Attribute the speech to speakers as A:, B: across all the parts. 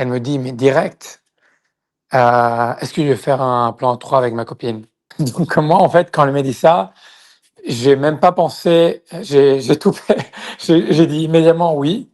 A: Elle me dit: «Mais direct, est-ce que je vais faire un plan 3 avec ma copine?» Donc moi, en fait, quand elle m'a dit ça, j'ai même pas pensé, j'ai tout fait. J'ai dit immédiatement oui.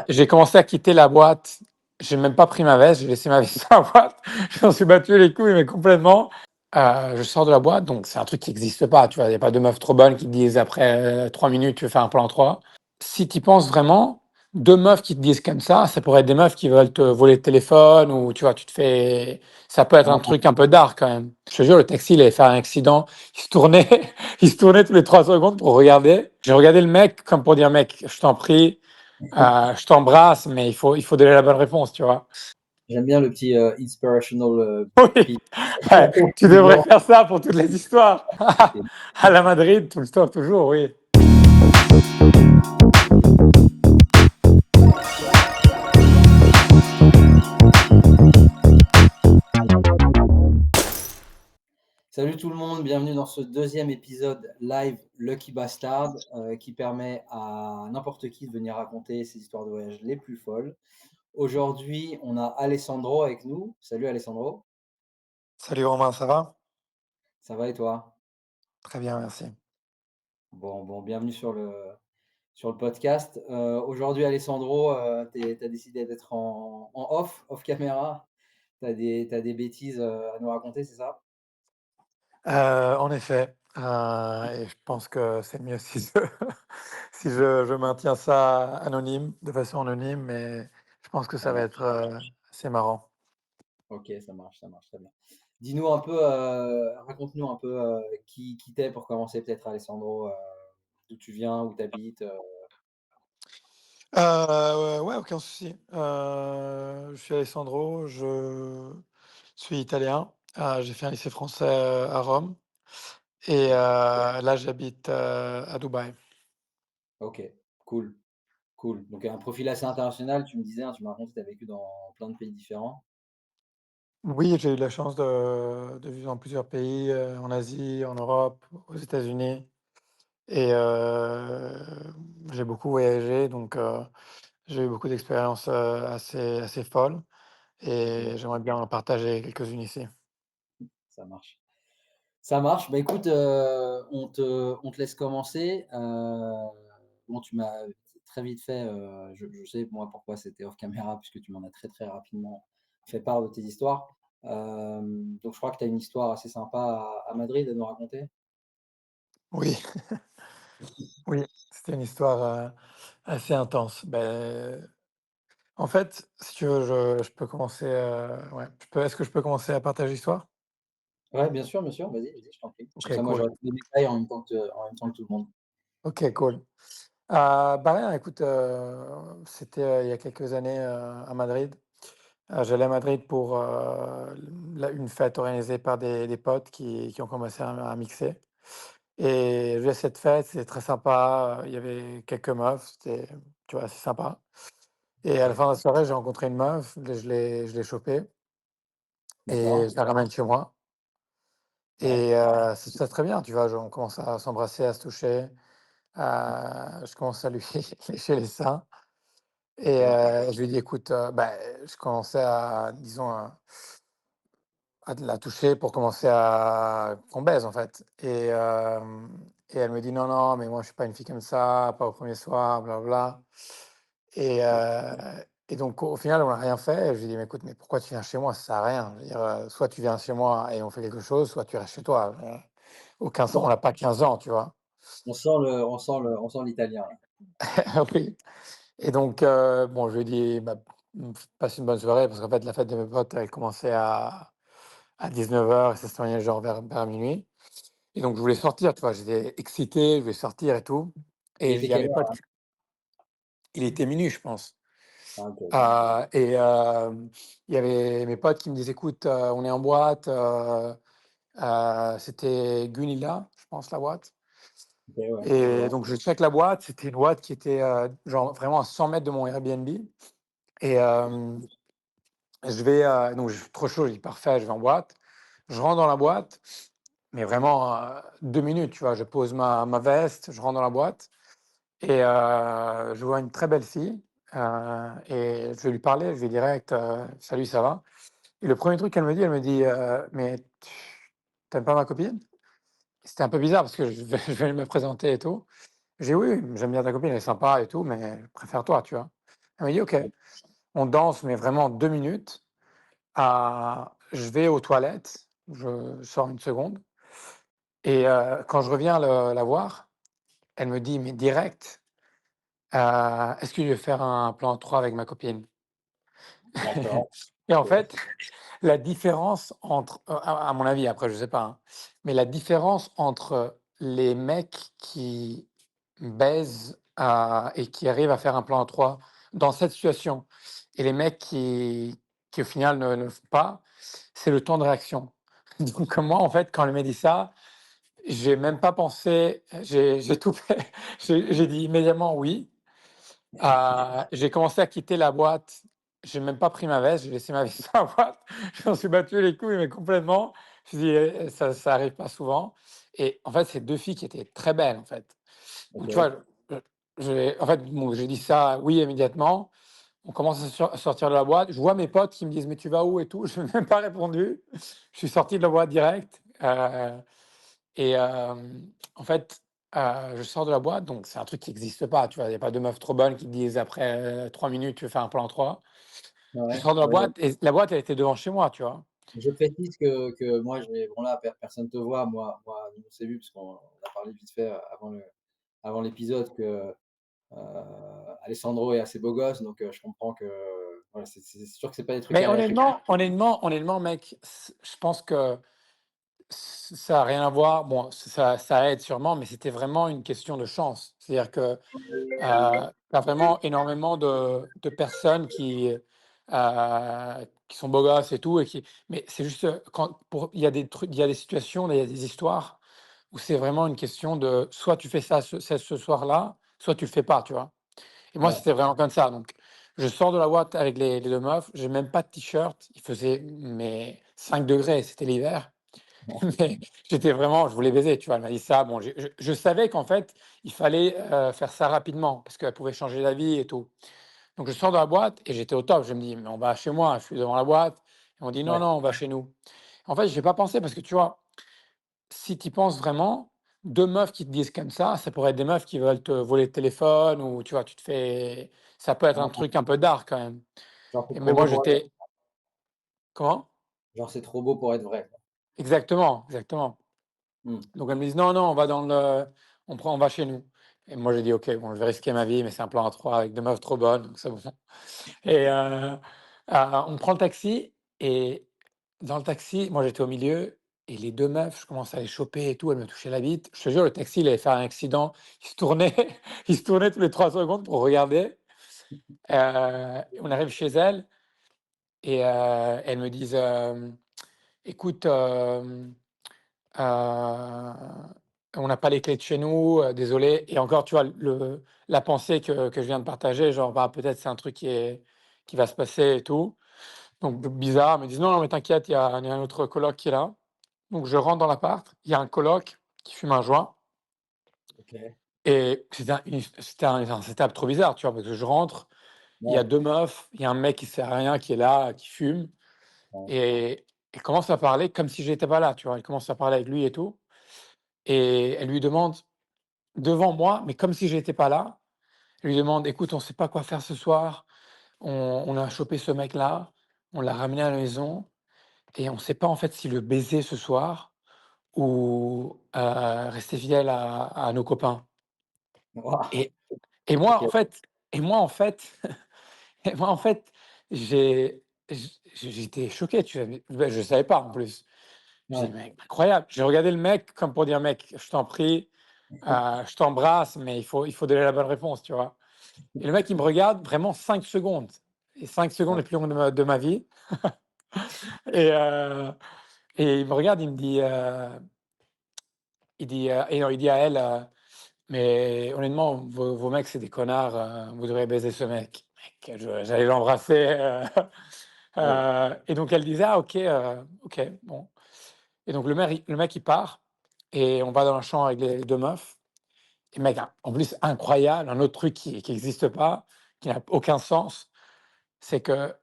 A: J'ai commencé à quitter la boîte. J'ai même pas pris ma veste, j'ai laissé ma veste dans la boîte. Je m'en suis battu les couilles, mais complètement. Je sors de la boîte, donc c'est un truc qui n'existe pas, tu vois? Il y a pas de meufs trop bonnes qui te disent après, 3 minutes: «Tu veux faire un plan 3. Si tu y penses vraiment, 2 meufs qui te disent comme ça pourrait être des meufs qui veulent te voler le téléphone ou tu vois, tu te fais ça peut être un
B: Ah,
A: truc un peu dark quand même. Je te jure, le taxi, il avait fait un accident, il se tournait il se tournait tous les 3 secondes pour regarder. J'ai regardé le mec comme pour dire: «Mec, je t'en prie, je t'embrasse, mais il faut donner la bonne réponse», tu vois?
B: j'aime bien le petit inspirational
A: Oui,
B: speech.
A: ouais, tu devrais
B: Toujours.
A: faire ça pour toutes les histoires. À la Madrid, tout le temps, toujours, oui.
B: Salut tout le monde, bienvenue dans ce deuxième épisode live Lucky Bastard qui permet à n'importe qui de venir raconter ses histoires de voyage les plus folles. Aujourd'hui, on a Alessandro avec nous. Salut Alessandro,
A: Salut Romain, ça va?
B: ça va et toi?
A: Très bien, merci.
B: Bon, bienvenue sur le podcast. Aujourd'hui, Alessandro, tu as décidé d'être en off caméra. T'as des bêtises à nous raconter, c'est ça?
A: En effet, et je pense que c'est mieux si je si je maintiens ça anonyme, de façon anonyme, mais je pense que
B: Ça
A: ça va être,
B: marche.
A: assez marrant.
B: Ok, ça marche très bien. Dis-nous un peu, raconte-nous un peu qui t'es pour commencer peut-être Alessandro, d'où tu viens, où tu habites.
A: Ouais, aucun souci. Je suis Alessandro, je suis italien. J'ai fait un lycée français, à Rome et
B: Ok,
A: là j'habite, à Dubaï.
B: ok, cool, cool. Donc un profil assez international, tu me disais, hein, tu m'as raconté que tu as vécu dans plein de pays différents.
A: Oui, j'ai eu la chance de vivre dans plusieurs pays, en Asie, en Europe, aux États-Unis et j'ai beaucoup voyagé donc j'ai eu beaucoup d'expériences, assez folles
B: Ok,
A: et j'aimerais bien en partager quelques-unes ici.
B: ça marche. Ça marche. Bah, écoute, on te laisse commencer. Bon, tu m'as très vite fait, je sais moi pourquoi c'était off caméra puisque tu m'en as très, très rapidement fait part de tes histoires. Donc je crois que tu as une histoire assez sympa à Madrid à nous raconter?
A: Oui, oui, c'était une histoire, assez intense. Beh, en fait, si tu veux, je peux commencer, ouais, est-ce que je peux commencer à partager l'histoire?
B: Ouais, bien sûr, vas-y, je t'en prie. Comme
A: OK,
B: ça, moi,
A: cool.
B: j'aurai tous les détails en même temps que tout le monde.
A: OK, cool. Bah, rien, écoute, c'était, il y a quelques années, à Madrid. J'allais à Madrid pour, une fête organisée par des potes qui ont commencé à mixer et je vais à cette fête, c'était très sympa, il y avait quelques meufs, c'était, tu vois, assez sympa et à la
B: OK,
A: fin de la soirée, j'ai rencontré une meuf, je l'ai chopée et
B: d'accord.
A: je la ramène chez moi
B: Ouais,
A: et ça se passe très bien, tu vois? On commence à s'embrasser, à se toucher, je commence à lui lécher les seins et
B: OK,
A: je lui dis: «Écoute», bah, je commençais à, disons, à la toucher pour commencer à qu'on baise, en fait et elle me dit: «Non, non, mais moi je suis pas une fille comme ça, pas au premier soir, bla et
B: OK.
A: donc au final, on n'a rien fait et je lui dis: «Mais écoute, mais pourquoi tu viens chez moi? Ça sert à rien. Je veux dire, soit tu viens chez moi et on fait quelque chose, soit tu restes chez toi». Aucun sens, on n'a pas 15 ans, tu vois?
B: On sent l'italien là.
A: Oui et donc bon, je lui ai dit: «Bah, passe une bonne soirée» parce qu'en fait, la fête de mes potes, elle commençait à 19h et ça se terminait genre vers minuit. Et donc je voulais sortir, tu vois? J'étais excité, je voulais sortir et tout
B: Il
A: et je
B: était
A: dis à
B: quelle
A: mes
B: heure
A: potes
B: là?
A: il était minuit, je pense.
B: Ah OK.
A: Et il y avait mes potes qui me disaient: «Écoute, on est en boîte», c'était Gunilla, je pense, la boîte
B: OK, ouais, je
A: et
B: vois.
A: donc je check la boîte, c'était une boîte qui était, genre vraiment à 100 mètres de mon Airbnb et je vais, donc je suis trop chaud, je dis: «Parfait, je vais en boîte». Je rentre dans la boîte, mais vraiment, 2 minutes, tu vois? Je pose ma veste, je rentre dans la boîte et je vois une très belle fille, et je vais lui parler, je vais direct, salut, ça va? Et le premier truc qu'elle me dit, elle me dit, mais t'aimes pas ma copine? C'était un peu bizarre parce que je vais me présenter et tout. J'ai dit, oui, oui, j'aime bien ta copine, elle est sympa et tout, mais je préfère toi, tu vois. Elle m'a dit, ok, on danse, mais vraiment 2 minutes. Je vais aux toilettes, je sors une seconde, et quand je reviens la voir, elle me dit, mais direct, est-ce que je vais faire un plan 3 avec ma copine?
B: D'accord.
A: Et en
B: OK.
A: fait, la différence entre, à mon avis, après je sais pas, hein, mais la différence entre les mecs qui baisent, et qui arrivent à faire un plan à 3 dans cette situation et les mecs qui au final ne le font pas, c'est le temps de réaction. Donc moi, en fait, quand elle m'a dit ça, j'ai même pas pensé, j'ai tout fait. J'ai dit immédiatement oui. J'ai commencé à quitter la boîte. J'ai même pas pris ma veste, j'ai laissé ma veste dans la boîte. J'en suis battu les couilles, mais complètement. Je dis, ça arrive pas souvent. Et en fait, c'est deux filles qui étaient très belles, en fait. Donc, tu
B: OK.
A: vois, en fait, bon, j'ai dit ça, oui, immédiatement. On commence à sortir de la boîte. Je vois mes potes qui me disent, mais tu vas où et tout. Je n'ai même pas répondu. Je suis sorti de la boîte direct. Et en fait, je sors de la boîte, donc c'est un truc qui n'existe pas, tu vois? Il y a pas de meufs trop bonnes qui te disent après, 3 minutes: «Tu veux faire un plan 3». Je
B: Ouais,
A: sors de la
B: ouais,
A: boîte et la boîte, elle était devant chez moi, tu vois?
B: je précise que moi, j'ai bon là, personne te voit. Moi, nous on s'est vu parce qu'on a parlé vite fait, avant l'épisode que, Alessandro est assez beau gosse, donc je comprends que, voilà, c'est sûr que c'est pas des trucs
A: Mais
B: à réfléchir.
A: honnêtement, mec, je pense que ça a rien à voir. Bon, ça aide sûrement, mais c'était vraiment une question de chance. C'est-à-dire que tu as vraiment énormément de personnes qui sont beaux gosses et tout, mais c'est juste il y a des trucs, il y a des situations, il y a des histoires où c'est vraiment une question de soit tu fais ça ce soir-là, soit tu le fais pas, tu vois. Et moi,
B: Ouais.
A: c'était vraiment comme ça. Donc, je sors de la boîte avec les deux meufs, j'ai même pas de t-shirt, il faisait mais 5 degrés, c'était l'hiver. Mais j'étais vraiment, je voulais baiser, tu vois? Elle m'a dit ça. Bon, je savais qu'en fait, il fallait, faire ça rapidement parce qu'elle pouvait changer d'avis et tout. Donc je sors de la boîte et j'étais au top. Je me dis: «Mais on va chez moi». Je suis devant la boîte et on dit: «Non,
B: Ouais,
A: non, on va chez nous». En fait, j'ai pas pensé parce que tu vois, si tu y penses vraiment, 2 meufs qui te disent comme ça pourrait être des meufs qui veulent te voler le téléphone ou tu vois, tu te fais ça peut être un
B: ouais.
A: truc un peu dark quand même.
B: Genre, c'est
A: Et mais
B: trop
A: moi
B: beau pour être
A: j'étais comment?
B: genre, c'est trop beau pour être vrai, quoi.
A: Exactement, exactement.
B: Mmh.
A: Donc elles me disent: «Non, non, on va chez nous». Et moi j'ai dit: «OK, bon, je vais risquer ma vie, mais c'est un plan à 3 avec 2 meufs trop bonnes, donc c'est bon». Et on prend le taxi et dans le taxi, moi j'étais au milieu et les 2 meufs, je commence à les choper et tout, elles me touchaient la bite. Je te jure, le taxi, il allait faire un accident. Il se tournait il se tournait tous les 3 secondes pour regarder. On arrive chez elles et elles me disent, «Écoute, on n'a pas les clés de chez nous, désolé». Et encore, tu vois, la pensée que je viens de partager, genre, bah, peut-être c'est un truc qui va se passer et tout. Donc bizarre, ils me disent: «Non, non, mais t'inquiète, il y a un autre coloc qui est là». Donc je rentre dans l'appart, il y a un coloc qui fume un joint
B: OK.
A: et c'était un setup trop bizarre, tu vois? Parce que je rentre, il y a
B: Ouais,
A: 2 meufs, il y a un mec qui sert à rien qui est là, qui fume
B: ouais.
A: et il commence à parler comme si j'étais pas là, tu vois? Il commence à parler avec lui et tout et elle lui demande devant moi, mais comme si j'étais pas là, elle lui demande: «Écoute, on sait pas quoi faire ce soir, on a chopé ce mec-là, on l'a ramené à la maison et on sait pas en fait si le baiser ce soir ou rester fidèle à nos copains».
B: Waouh!
A: Et et moi
B: OK.
A: en fait et moi en fait et moi en fait, j'étais choqué, tu vois? Mais je savais pas en plus. Je dis:
B: Ouais.
A: «Mec, incroyable». J'ai regardé le mec comme pour dire: «Mec, je t'en prie, je t'embrasse, mais il faut donner la bonne réponse», tu vois? Et le mec, il me regarde vraiment 5 secondes et 5 secondes
B: Ouais.
A: les plus longues de ma vie et il me regarde, il dit à elle, «Mais honnêtement, vos mecs, c'est des connards, vous devriez baiser ce mec». Mec, j'allais l'embrasser,
B: Ouais.
A: et donc elle disait: «Ah OK, OK, bon». Et donc le mec, il part et on va dans la chambre avec les 2 meufs et mec, en plus incroyable, un autre truc qui existe pas, qui n'a aucun sens. C'est que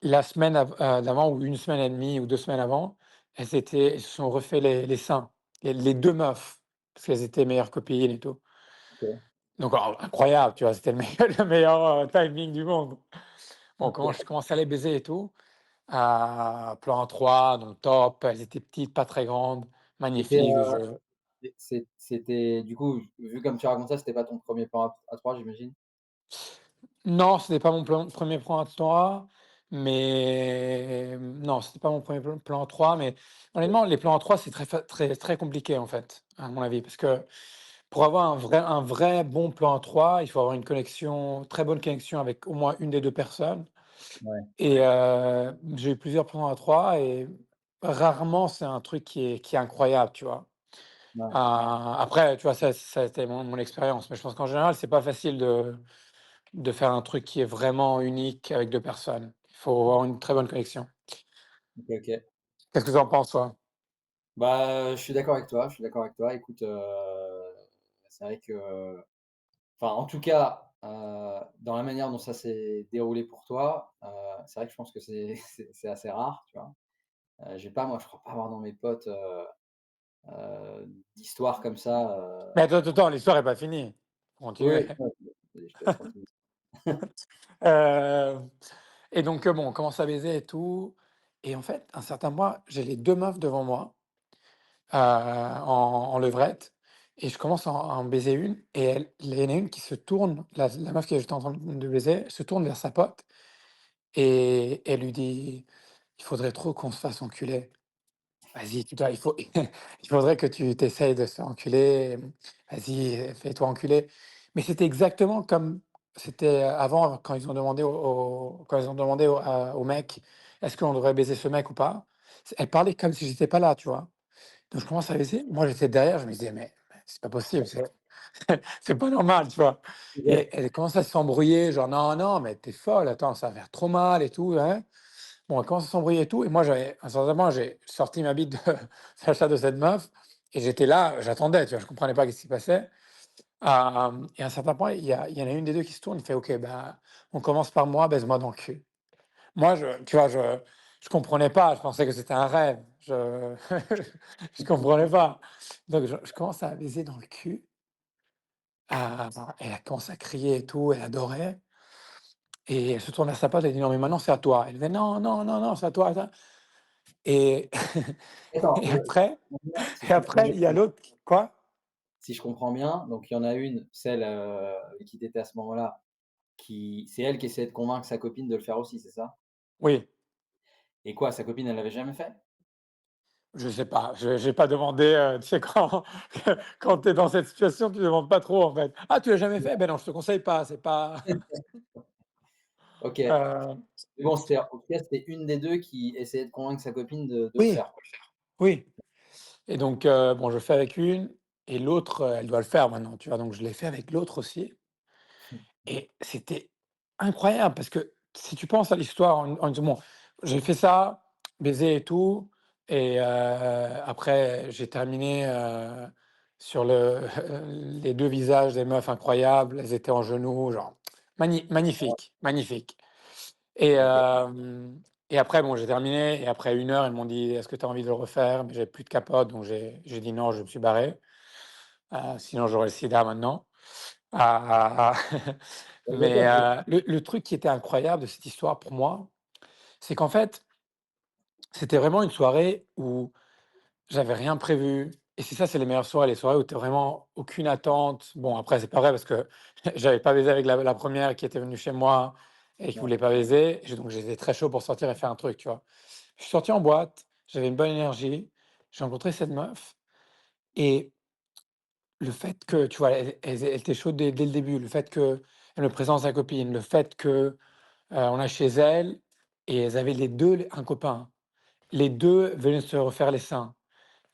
A: la semaine d'avant ou une semaine et demie ou 2 semaines avant, elles se sont refait les seins, les 2 meufs, parce qu'elles étaient meilleures copines et tout.
B: OK.
A: Donc alors incroyable, tu vois? C'était le meilleur le meilleur, timing du monde. Bon,
B: OK.
A: comment je commence à les baiser et tout, plan 3 donc top, elles étaient petites, pas très grandes,
B: C'était,
A: magnifiques,
B: c'était du coup, vu comme tu racontes ça, c'était pas ton premier plan à 3, j'imagine?
A: non, c'était pas mon premier plan à 3, mais non, c'était pas mon premier plan à 3, mais
B: OK.
A: honnêtement, les plans à 3, c'est très compliqué, en fait, à mon avis. Parce que pour avoir un vrai bon plan à 3, il faut avoir une connexion très bonne connexion avec au moins une des 2 personnes
B: Ouais,
A: et j'ai eu plusieurs plans à 3 et rarement c'est un truc qui est incroyable, tu vois?
B: ouais.
A: Après, tu vois, ça a été mon expérience, mais je pense qu'en général, c'est pas facile de faire un truc qui est vraiment unique avec 2 personnes. Il faut avoir une très bonne connexion.
B: OK, OK.
A: Qu'est-ce que tu en penses, toi?
B: Bah, je suis d'accord avec toi, je suis d'accord avec toi. Écoute, c'est vrai que enfin, en tout cas, dans la manière dont ça s'est déroulé pour toi, c'est vrai que je pense que c'est c'est assez rare, tu vois? J'ai pas moi, je crois pas avoir dans mes potes, d'histoires comme ça,
A: Mais attends, l'histoire est pas finie. Faut continuer.
B: oui, oui, ouais, je te laisse continuer.
A: Heu et donc bon, on commence à baiser et tout et en fait, un certain mois, j'ai les 2 meufs devant moi, en levrette et je commence à en baiser une et il y en a une qui se tourne, la meuf que j'étais en train de baiser, se tourne vers sa pote et elle lui dit: «Il faudrait trop qu'on se fasse enculer». Vas-y, tu dois il faut il faudrait que tu t'essayes de se faire enculer, vas-y, fais-toi enculer. Mais c'était exactement comme c'était avant quand ils ont demandé quand ils ont demandé au mec: «Est-ce qu'on devrait baiser ce mec ou pas?» Elle parlait comme si j'étais pas là, tu vois? Donc je commence à baiser, moi j'étais derrière, je me disais: «Mais c'est pas possible, c'est pas normal», tu vois?
B: OK.
A: Et elle commence à s'embrouiller, genre: «Non, non, mais tu es folle, attends, ça va faire trop mal et tout, hein». Bon, elle commence à s'embrouiller et tout et moi j'avais à un certain moment, j'ai sorti ma bite de l'achat de cette meuf et j'étais là, j'attendais, tu vois? Je comprenais pas qu'est-ce qui se passait. Et à un certain point, il y en a une des 2 qui se tourne, il fait: «OK, bah, on commence par moi, baise-moi dans le cul». Moi, tu vois, je comprenais pas, je pensais que c'était un rêve, je comprenais pas. Donc je commence à la baiser dans le cul, elle a commencé à crier et tout, elle adorait et elle se tourne vers sa pote, elle dit: «Non, mais maintenant c'est à toi». Elle fait: «Non, non, non, non, c'est à toi, et
B: Attends,
A: et après
B: si
A: et
B: je comprends
A: après,
B: bien
A: il y a l'autre quoi?
B: si je comprends bien, donc il y en a une, celle, avec qui tu étais à ce moment-là, qui c'est elle qui essayait de convaincre sa copine de le faire aussi, c'est ça?
A: Oui,
B: Et quoi, sa copine, elle l'avait jamais fait?
A: je sais pas, je j'ai pas demandé, tu sais quand tu es dans cette situation, tu demandes pas trop en fait. «Ah, tu l'as jamais fait?» «Ben non, je te conseille pas, c'est pas»
B: OK.
A: heu,
B: Mais bon, c'était en tout cas, c'était une des 2 qui essayait de convaincre sa copine de le
A: oui,
B: faire, quoi.
A: oui et donc bon, je le fais avec une et l'autre, elle doit le faire maintenant, tu vois? Donc je l'ai fait avec l'autre aussi. Et c'était incroyable parce que si tu penses à l'histoire en disant: «Bon, j'ai fait ça, baiser et tout» et après j'ai terminé, sur les 2 visages des meufs incroyables. Elles étaient en genoux, genre magnifique, magnifique et
B: OK.
A: après bon, j'ai terminé et après 1 heure, ils m'ont dit: «Est-ce que tu as envie de le refaire?» Mais j'avais plus de capote donc j'ai dit: «Non», je me suis barré, sinon j'aurais le sida maintenant. Ah, mais
B: D'accord, OK.
A: le truc qui était incroyable de cette histoire pour moi, c'est qu'en fait, c'était vraiment une soirée où j'avais rien prévu et c'est ça, c'est les meilleures soirées, les soirées où tu as vraiment aucune attente. Bon, après, c'est pas vrai parce que j'avais pas baisé avec la 1re qui était venue chez moi et qui
B: Ouais.
A: voulait pas baiser et donc j'étais très chaud pour sortir et faire un truc, tu vois? Je suis sorti en boîte, j'avais une bonne énergie, j'ai rencontré cette meuf et le fait que, tu vois, elle était chaude dès le début, le fait qu'elle me présente sa copine, le fait que on est chez elles et elles avaient les 2 un copain. Les 2 venaient se refaire les seins.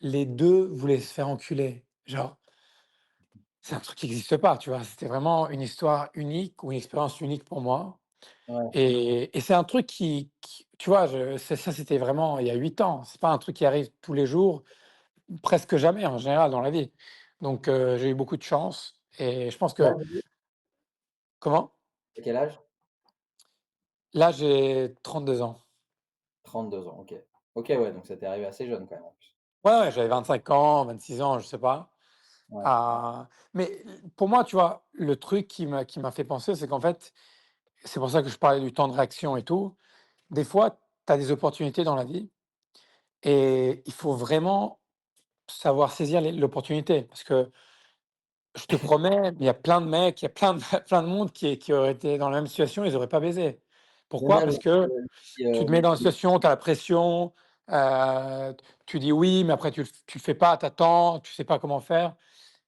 A: Les 2 voulaient se faire enculer. Genre, c'est un truc qui existe pas, tu vois? C'était vraiment une histoire unique ou une expérience unique pour moi
B: Ouais.
A: et c'est un truc qui tu vois, c'était vraiment il y a 8 ans. C'est pas un truc qui arrive tous les jours, presque jamais en général dans la vie. Donc j'ai eu beaucoup de chance et je pense que
B: Ouais,
A: comment?
B: À quel âge?
A: Là, j'ai 32 ans.
B: 32 ans, OK. OK, ouais, donc ça t'est arrivé assez jeune quand même en plus.
A: Ouais, ouais, j'avais 25 ans, 26 ans, je sais pas.
B: Ouais.
A: Ah, mais pour moi, tu vois, le truc qui m'a fait penser, c'est qu'en fait, c'est pour ça que je parlais du temps de réaction et tout. Des fois, tu as des opportunités dans la vie et il faut vraiment savoir saisir l'opportunité. Parce que je te promets, il y a plein de mecs, il y a plein de, plein de monde qui auraient été dans la même situation, ils n'auraient pas baisé.
B: J'aime
A: Pourquoi?
B: bien
A: Parce que tu te mets dans une
B: le
A: situation, tu as la pression, euh, tu dis oui, mais après tu le fais pas, tu attends, tu sais pas comment faire.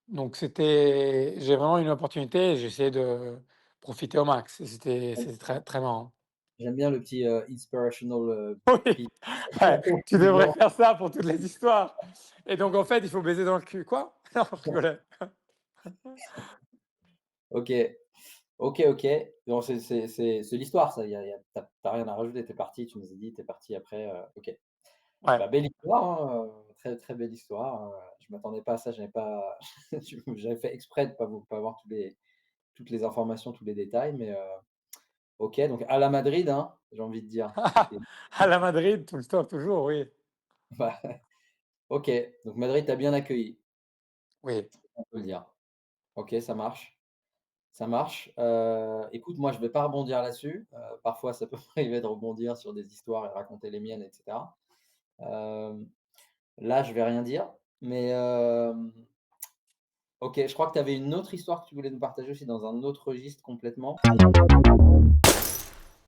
A: Donc j'ai vraiment une opportunité et j'ai essayé de profiter au max. Et c'était très, très marrant.
B: j'aime bien le petit, inspirational,
A: Oui,
B: speech
A: ouais, tu
B: du
A: devrais
B: genre.
A: faire ça pour toutes les histoires. Et donc, en fait, il faut baiser dans le cul. Quoi? Non, je rigolais.
B: OK. OK, OK. Non, c'est l'histoire ça, y a tu rien à rajouter. Tu es parti, tu nous as dit, tu es parti après, OK.
A: Ouais.
B: Bah, belle histoire, hein, très, très belle histoire, je m'attendais pas à ça, j'avais fait exprès de pas avoir toutes les informations, tous les détails, mais OK, donc à la Madrid, hein, j'ai envie de dire. C'était
A: À la Madrid, tout le temps, toujours, oui.
B: bah, OK, donc Madrid t'a bien accueilli,
A: Oui.
B: on peut le dire. OK, ça marche, ça marche. Écoute, moi, je vais pas rebondir là-dessus, parfois ça peut m'arriver de rebondir sur des histoires et raconter les miennes et cetera. Hem, Là, je vais rien dire, mais OK, je crois que tu avais une autre histoire que tu voulais nous partager aussi dans un autre registre complètement.